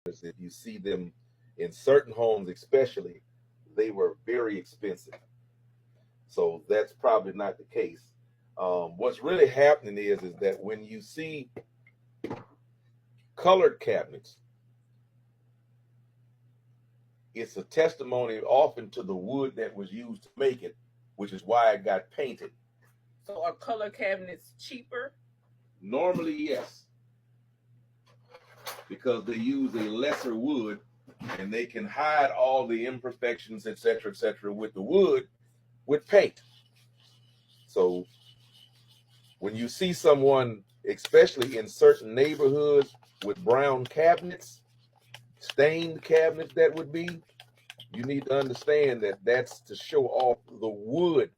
if you see them in certain homes, especially, they were very expensive. So that's probably not the case. What's really happening is that when you see colored cabinets, it's a testimony often to the wood that was used to make it, which is why it got painted. So are color cabinets cheaper? Normally, yes, because they use a lesser wood and they can hide all the imperfections, etc., with the wood with paint. So when you see someone, especially in certain neighborhoods, with brown cabinets, stained cabinets, that would be, you need to understand that that's to show off the wood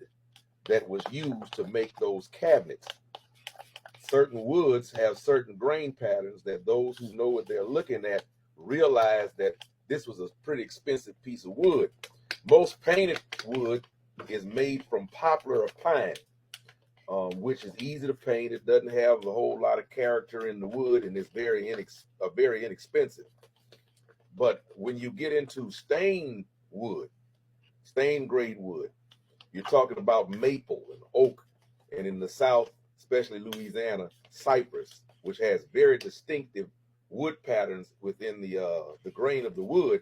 that was used to make those cabinets. Certain woods have certain grain patterns that those who know what they're looking at realize that this was a pretty expensive piece of wood. Most painted wood is made from poplar or pine, which is easy to paint. It doesn't have a whole lot of character in the wood, and it's very inexpensive. But when you get into stained wood, stained grade wood, you're talking about maple and oak, and in the South, especially Louisiana, cypress, which has very distinctive wood patterns within the grain of the wood,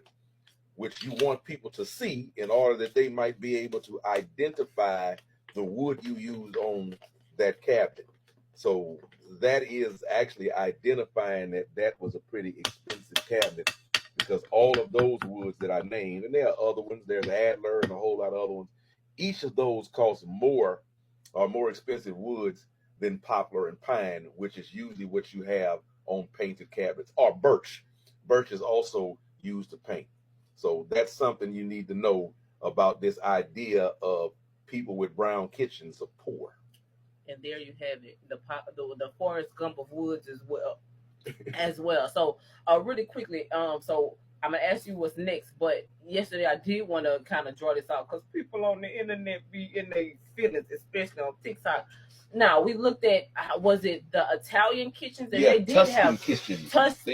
which you want people to see in order that they might be able to identify the wood you used on that cabinet. So that is actually identifying that that was a pretty expensive cabinet, because all of those woods that I named, and there are other ones, there's Adler and a whole lot of other ones, each of those cost more or more expensive woods than poplar and pine, which is usually what you have on painted cabinets, or birch. Birch is also used to paint. So that's something you need to know about this idea of people with brown kitchens are poor. And there you have it, the Forrest Gump of woods as well. As well. So, really quickly, so I'm gonna ask you what's next. But yesterday, I did want to kind of draw this out because people on the internet be in their feelings, especially on TikTok. Now we looked at was it the Italian kitchens, and Yeah, they did Tuscan have kitchens, things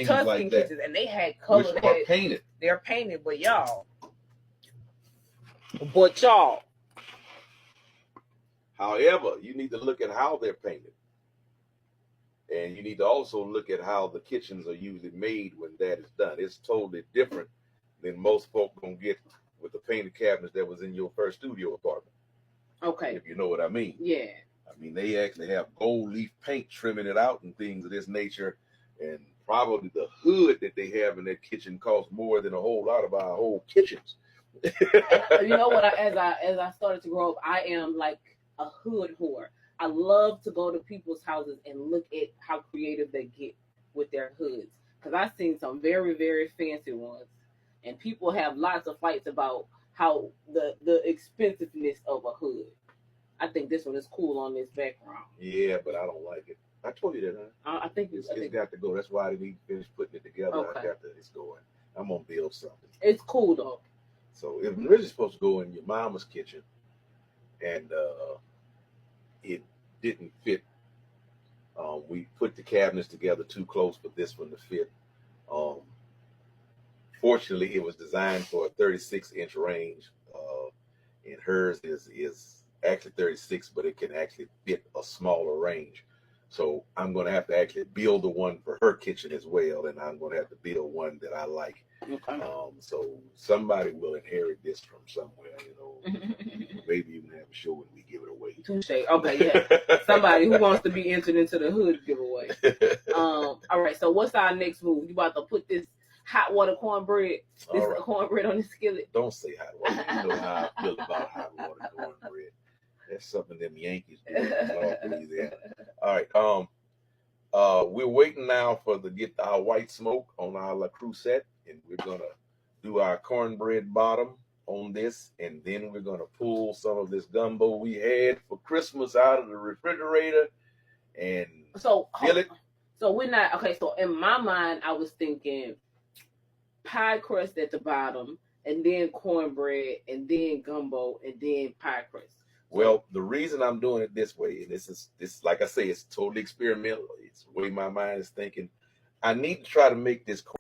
Tuscan like that, kitchens, and they had color. which are painted. They're painted, but y'all. However, you need to look at how they're painted. And you need to also look at how the kitchens are usually made when that is done. It's totally different than most folk gonna get with the painted cabinets that was in your first studio apartment. Okay. If you know what I mean. Yeah. I mean, they actually have gold leaf paint trimming it out and things of this nature. And probably the hood that they have in that kitchen costs more than a whole lot of our whole kitchens. You know what? As I started to grow up, I am like a hood whore. I love to go to people's houses and look at how creative they get with their hoods. Because I've seen some very, very fancy ones. And people have lots of fights about how the expensiveness of a hood. I think this one is cool on this background. Yeah, but I don't like it. I told you that, huh? I think it's got to go. That's why I need to finish putting it together. Okay. It's going. I'm going to build something. It's cool, though. So it was really supposed to go in your mama's kitchen. And it didn't fit. We put the cabinets together too close for this one to fit. Fortunately, it was designed for a 36-inch range, and hers is actually 36, but it can actually fit a smaller range. So I'm going to have to actually build the one for her kitchen as well, and I'm going to have to build one that I like. Okay. So somebody will inherit this from somewhere, you know. Maybe even have a show when we give it away. Touche. Okay, yeah. Somebody who wants to be entered into the hood giveaway. All right. So what's our next move? You about to put this hot water cornbread, cornbread on the skillet? Don't say hot water. You know how I feel about hot water cornbread. That's something them Yankees do in North Louisiana. All right. We're waiting now for get our white smoke on our La Crusette, and we're gonna do our cornbread bottom on this, and then we're gonna pull some of this gumbo we had for Christmas out of the refrigerator and fill it. So we're not okay. So in my mind, I was thinking pie crust at the bottom, and then cornbread, and then gumbo, and then pie crust. Well, the reason I'm doing it this way, and this like I say, it's totally experimental. It's the way my mind is thinking. I need to try to make this